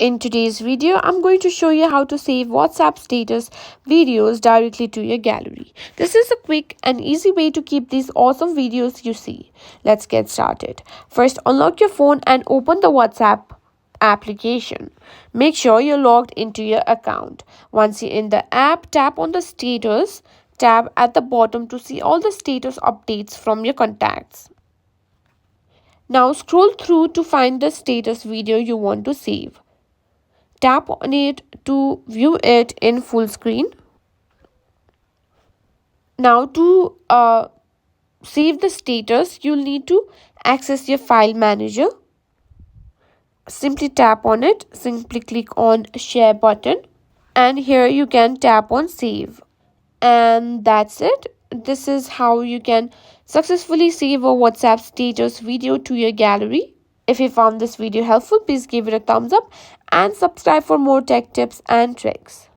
In today's video, I'm going to show you how to save WhatsApp status videos directly to your gallery. This is a quick and easy way to keep these awesome videos you see. Let's get started. First, unlock your phone and open the WhatsApp application. Make sure you're logged into your account. Once you're in the app, tap on the status tab at the bottom to see all the status updates from your contacts. Now scroll through to find the status video you want to save. Tap on it to view it in full screen. Now to save the status, you'll need to access your file manager. Simply tap on it, simply click on share button, and here you can tap on save. And that's it. This is how you can successfully save a WhatsApp status video to your gallery. If you found this video helpful, please give it a thumbs up and subscribe for more tech tips and tricks.